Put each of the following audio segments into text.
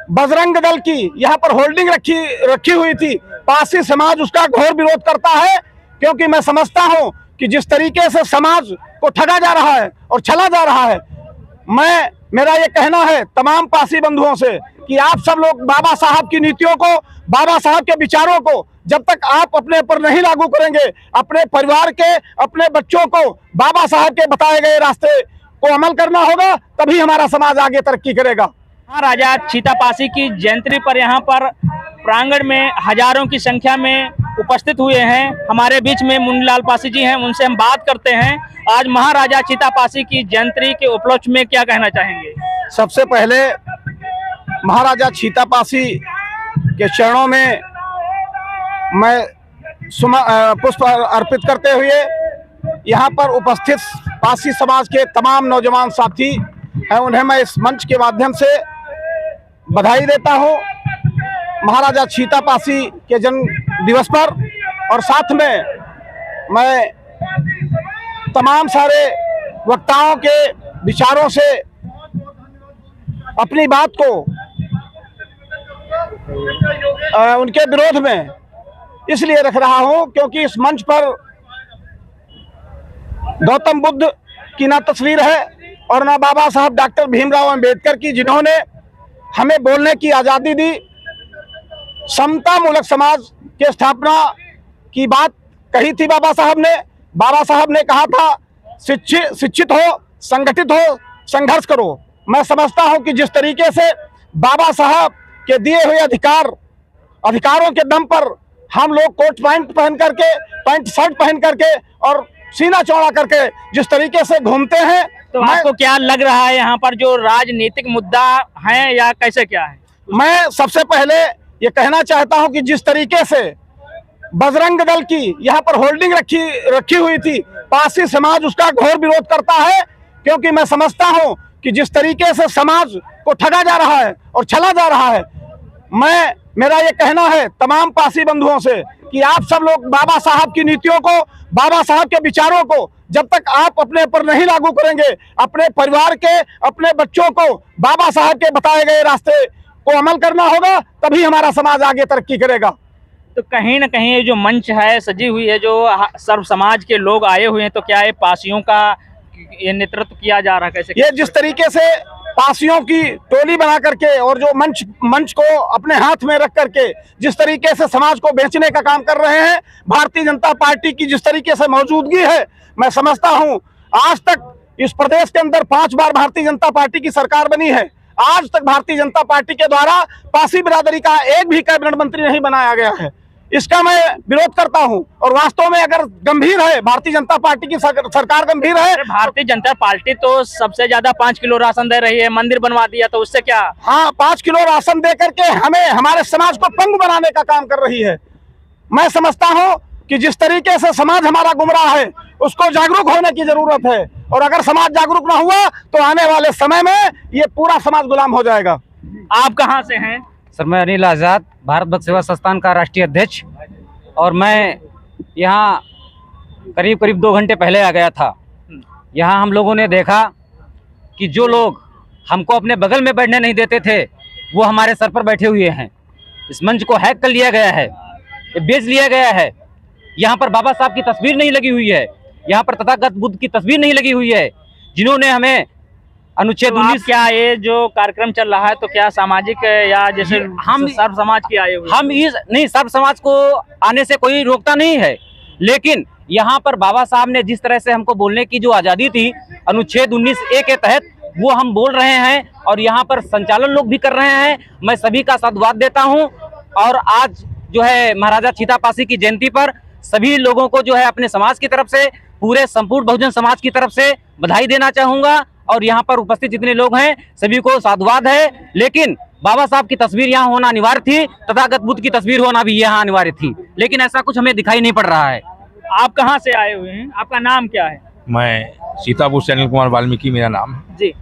बजरंग दल की यहाँ पर होल्डिंग रखी हुई थी। पारसी समाज उसका घोर विरोध करता है, क्योंकि मैं समझता हूँ कि जिस तरीके से समाज को ठगा जा रहा है और छला जा रहा है, मेरा ये कहना है तमाम पारसी बंधुओं से कि आप सब लोग बाबा साहब की नीतियों को, बाबा साहब के विचारों को जब तक आप अपने ऊपर नहीं लागू करेंगे, अपने परिवार के, अपने बच्चों को बाबा साहब के बताए गए रास्ते को अमल करना होगा, तभी हमारा समाज आगे तरक्की करेगा। महाराजा छीतापासी की जयंती पर यहाँ पर प्रांगण में हजारों की संख्या में उपस्थित हुए हैं। हमारे बीच में मुन्नीलाल पासी जी हैं, उनसे हम बात करते हैं। आज महाराजा छीतापासी की जयंती के उपलक्ष्य में क्या कहना चाहेंगे? सबसे पहले महाराजा छीतापासी के चरणों में मैं पुष्प अर्पित करते हुए यहाँ पर उपस्थित पासी समाज के तमाम नौजवान साथी हैं, उन्हें मैं इस मंच के माध्यम से बधाई देता हूँ महाराजा छीतापासी के जन्म दिवस पर। और साथ में मैं तमाम सारे वक्ताओं के विचारों से अपनी बात को उनके विरोध में इसलिए रख रहा हूं क्योंकि इस मंच पर गौतम बुद्ध की ना तस्वीर है और ना बाबा साहब डॉक्टर भीमराव अंबेडकर की, जिन्होंने हमें बोलने की आज़ादी दी। समता मूलक समाज के स्थापना की बात कही थी बाबा साहब ने। बाबा साहब ने कहा था शिक्षित हो, संगठित हो, संघर्ष करो। मैं समझता हूं कि जिस तरीके से बाबा साहब के दिए हुए अधिकारों के दम पर हम लोग कोट पैंट पहन करके, पैंट शर्ट पहन करके और सीना चौड़ा करके जिस तरीके से घूमते हैं, तो आपको क्या लग रहा है यहाँ पर जो राजनीतिक मुद्दा है या कैसे क्या है? मैं सबसे पहले ये कहना चाहता हूं कि जिस तरीके से बजरंग दल की यहाँ पर होल्डिंग रखी हुई थी, पारसी समाज उसका घोर विरोध करता है, क्योंकि मैं समझता हूं कि जिस तरीके से समाज को ठगा जा रहा है और छला जा रहा है, मेरा ये कहना है तमाम पारसी बंधुओं से कि आप सब लोग बाबा साहब की नीतियों को, बाबा साहब के विचारों को जब तक आप अपने ऊपर नहीं लागू करेंगे, अपने परिवार के, अपने बच्चों को बाबा साहब के बताए गए रास्ते को अमल करना होगा, तभी हमारा समाज आगे तरक्की करेगा। तो कहीं ना कहीं ये जो मंच है सजी हुई है, जो सर्व समाज के लोग आए हुए हैं, तो क्या ये पासियों का ये नेतृत्व किया जा रहा है? कैसे ये जिस तरीके से पासियों की टोली बना करके और जो मंच को अपने हाथ में रख करके जिस तरीके से समाज को बेचने का काम कर रहे हैं, भारतीय जनता पार्टी की जिस तरीके से मौजूदगी है, मैं समझता हूं आज तक इस प्रदेश के अंदर 5 बार भारतीय जनता पार्टी की सरकार बनी है। आज तक भारतीय जनता पार्टी के द्वारा पासी बिरादरी का एक भी कैबिनेट मंत्री नहीं बनाया गया है। इसका मैं विरोध करता हूं। और वास्तव में अगर गंभीर है भारतीय जनता पार्टी की सरकार गंभीर है, भारतीय जनता पार्टी तो सबसे ज्यादा 5 किलो राशन दे रही है, मंदिर बनवा दिया, तो उससे क्या? हाँ, 5 किलो राशन दे करके हमारे समाज को पंग बनाने का काम कर रही है। मैं समझता हूं कि जिस तरीके से समाज हमारा गुमराह है, उसको जागरूक होने की जरूरत है, और अगर समाज जागरूक ना हुआ तो आने वाले समय में ये पूरा समाज गुलाम हो जाएगा। आप कहाँ से हैं? सर, मैं अनिल आज़ाद, भारत भक्त सेवा संस्थान का राष्ट्रीय अध्यक्ष, और मैं यहाँ करीब 2 घंटे पहले आ गया था। यहाँ हम लोगों ने देखा कि जो लोग हमको अपने बगल में बैठने नहीं देते थे, वो हमारे सर पर बैठे हुए हैं। इस मंच को हैक कर लिया गया है, ये बेच लिया गया है। यहाँ पर बाबा साहब की तस्वीर नहीं लगी हुई है, यहाँ पर तथागत बुद्ध की तस्वीर नहीं लगी हुई है, जिन्होंने हमें अनुच्छेद 19। क्या ये जो कार्यक्रम चल रहा है तो क्या सामाजिक या जैसे हम सर्व समाज की आए हुए? हम इस नहीं, सर्व समाज को आने से कोई रोकता नहीं है, लेकिन यहाँ पर बाबा साहब ने जिस तरह से हमको बोलने की जो आज़ादी थी अनुच्छेद 19A के तहत, वो हम बोल रहे हैं और यहाँ पर संचालन लोग भी कर रहे हैं। मैं सभी का साधुवाद देता हूँ। और आज जो है महाराजा छीतापासी की जयंती पर सभी लोगों को जो है अपने समाज की तरफ से, पूरे संपूर्ण बहुजन समाज की तरफ से बधाई देना चाहूँगा। और यहाँ पर उपस्थित जितने लोग हैं सभी को साधुवाद है। लेकिन बाबा साहब की तस्वीर यहाँ होना अनिवार्य थी, तथागत बुद्ध की तस्वीर होना भी यहाँ अनिवार्य थी, लेकिन ऐसा कुछ हमें दिखाई नहीं पड़ रहा है। आप कहाँ से आए हुए हैं? आपका नाम क्या है? मैं सीतापुर से अनिल कुमार वाल्मीकि मेरा नाम है जी।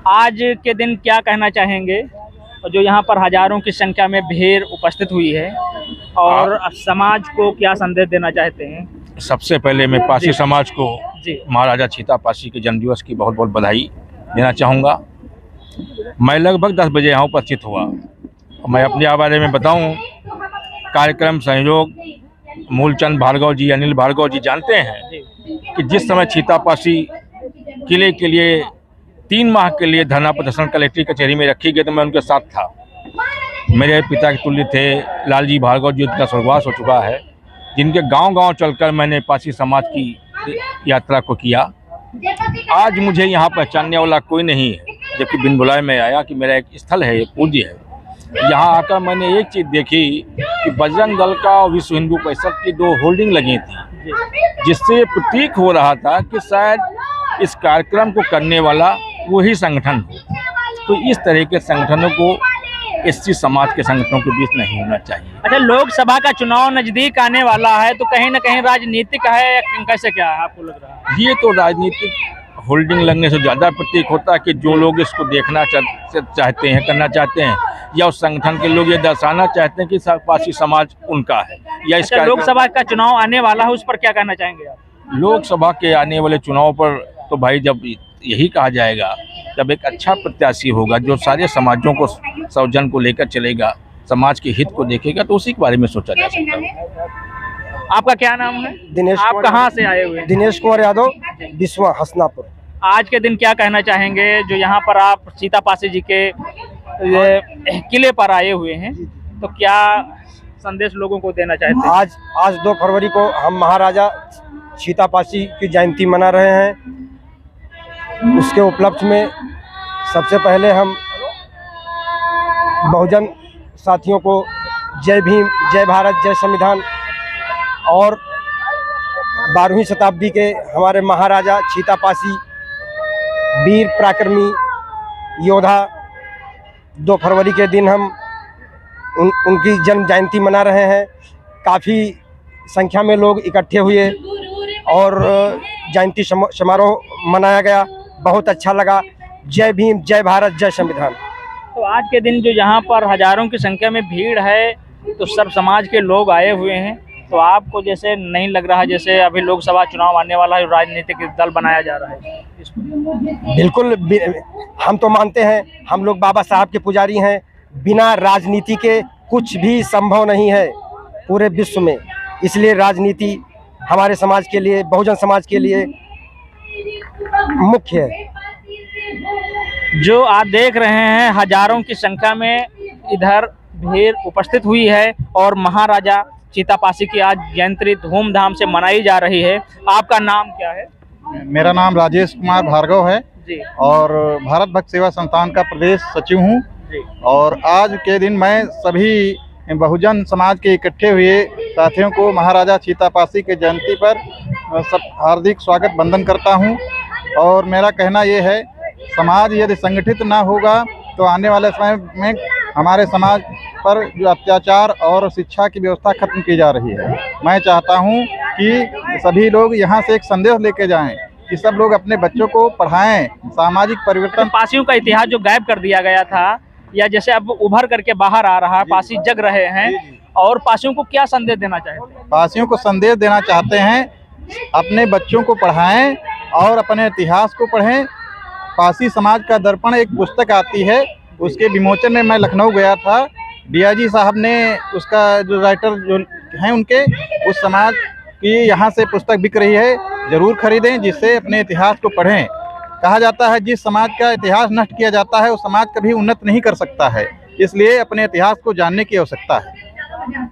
आज के दिन क्या कहना चाहेंगे, जो यहाँ पर हजारों की संख्या में भीड़ उपस्थित हुई है, और समाज को क्या संदेश देना चाहते हैं? सबसे पहले मैं पासी समाज को जी महाराजा छीतापासी के जन्मदिवस की बहुत बहुत बधाई देना चाहूँगा। मैं लगभग 10 बजे यहाँ उपस्थित हुआ। मैं अपने बारे में बताऊं, कार्यक्रम संयोजक मूलचंद भार्गव जी, अनिल भार्गव जी जानते हैं कि जिस समय छीतापासी किले के लिए 3 माह के लिए धरना प्रदर्शन कलेक्ट्रेट कचहरी में रखी गई तो मैं उनके साथ था। मेरे पिता के तुल्य थे लालजी भार्गव जी, उनका स्वर्गवास हो चुका है, जिनके गांव-गांव चलकर मैंने पासी समाज की यात्रा को किया। आज मुझे यहाँ पहचानने वाला कोई नहीं है, जबकि बिन बुलाए में आया कि मेरा एक स्थल है, एक पूज्य है। यहाँ आकर मैंने एक चीज़ देखी कि बजरंग दल का और विश्व हिंदू परिषद की 2 होल्डिंग लगी थी, जिससे ये प्रतीक हो रहा था कि शायद इस कार्यक्रम को करने वाला वही संगठन हो। तो इस तरह के संगठनों को एससी समाज के संगठनों के बीच नहीं होना चाहिए। अच्छा, लोकसभा का चुनाव नजदीक आने वाला है तो कहीं ना कहीं राजनीतिक है या कैसे, क्या है आपको लग रहा है? ये तो राजनीतिक होल्डिंग लगने से ज़्यादा प्रतीक होता है कि जो लोग इसको देखना चाहते हैं, करना चाहते हैं, या उस संगठन के लोग ये दर्शाना चाहते हैं कि पासी समाज उनका है या इसका। अच्छा, लोकसभा का चुनाव आने वाला है, उस पर क्या कहना चाहेंगे आप? लोकसभा के आने वाले चुनाव पर तो भाई जब यही कहा जाएगा, जब एक अच्छा प्रत्याशी होगा जो सारे समाजों को, सौजन को लेकर चलेगा, समाज के हित को देखेगा, तो उसी के बारे में सोचा जा सकता है। आपका क्या नाम है? दिनेश आप कुमार कहाँ से आए हुए हैं? दिनेश कुमार यादव, बिस्वा हसनापुर। आज के दिन क्या कहना चाहेंगे जो यहाँ पर आप सीतापासी जी के किले पर आए हुए हैं, तो क्या संदेश लोगों को देना चाहते हैं? आज 2 फरवरी को हम महाराजा सीतापासी की जयंती मना रहे हैं। उसके उपलक्ष्य में सबसे पहले हम बहुजन साथियों को जय भीम, जय भारत, जय संविधान और 12वीं शताब्दी के हमारे महाराजा सीतापासी वीर पराक्रमी योद्धा 2 फरवरी के दिन हम उनकी जन्म जयंती मना रहे हैं। काफ़ी संख्या में लोग इकट्ठे हुए और जयंती समारोह मनाया गया, बहुत अच्छा लगा। जय भीम, जय भारत, जय संविधान। तो आज के दिन जो यहाँ पर हजारों की संख्या में भीड़ है, तो सब समाज के लोग आए हुए हैं, तो आपको जैसे नहीं लग रहा जैसे अभी लोकसभा चुनाव आने वाला है, राजनीतिक दल बनाया जा रहा है? बिल्कुल, हम तो मानते हैं, हम लोग बाबा साहब के पुजारी हैं। बिना राजनीति के कुछ भी संभव नहीं है पूरे विश्व में, इसलिए राजनीति हमारे समाज के लिए, बहुजन समाज के लिए मुख्य है। जो आप देख रहे हैं, हजारों की संख्या में इधर भीड़ उपस्थित हुई है और महाराजा सीतापासी की आज जयंती धूमधाम से मनाई जा रही है। आपका नाम क्या है? मेरा नाम राजेश कुमार भार्गव है जी, और भारत भक्त सेवा संस्थान का प्रदेश सचिव हूँ। और आज के दिन मैं सभी बहुजन समाज के इकट्ठे हुए साथियों को महाराजा सीतापासी के जयंती पर सब हार्दिक स्वागत वंदन करता हूँ। और मेरा कहना ये है, समाज यदि संगठित ना होगा तो आने वाले समय में हमारे समाज पर जो अत्याचार और शिक्षा की व्यवस्था खत्म की जा रही है। मैं चाहता हूं कि सभी लोग यहां से एक संदेश लेके जाएं कि सब लोग अपने बच्चों को पढ़ाएं, सामाजिक परिवर्तन। पासियों का इतिहास जो गायब कर दिया गया था, या जैसे अब उभर करके बाहर आ रहा है, पासी जग रहे हैं, और पासियों को क्या संदेश देना चाहते हैं? पासियों को संदेश देना चाहते हैं, अपने बच्चों को पढ़ाएं और अपने इतिहास को पढ़ें। पासी समाज का दर्पण एक पुस्तक आती है, उसके विमोचन में मैं लखनऊ गया था। डीआईजी साहब ने उसका जो राइटर जो हैं उनके, उस समाज की यहाँ से पुस्तक बिक रही है, ज़रूर खरीदें, जिससे अपने इतिहास को पढ़ें। कहा जाता है जिस समाज का इतिहास नष्ट किया जाता है वो समाज कभी उन्नत नहीं कर सकता है, इसलिए अपने इतिहास को जानने की आवश्यकता है।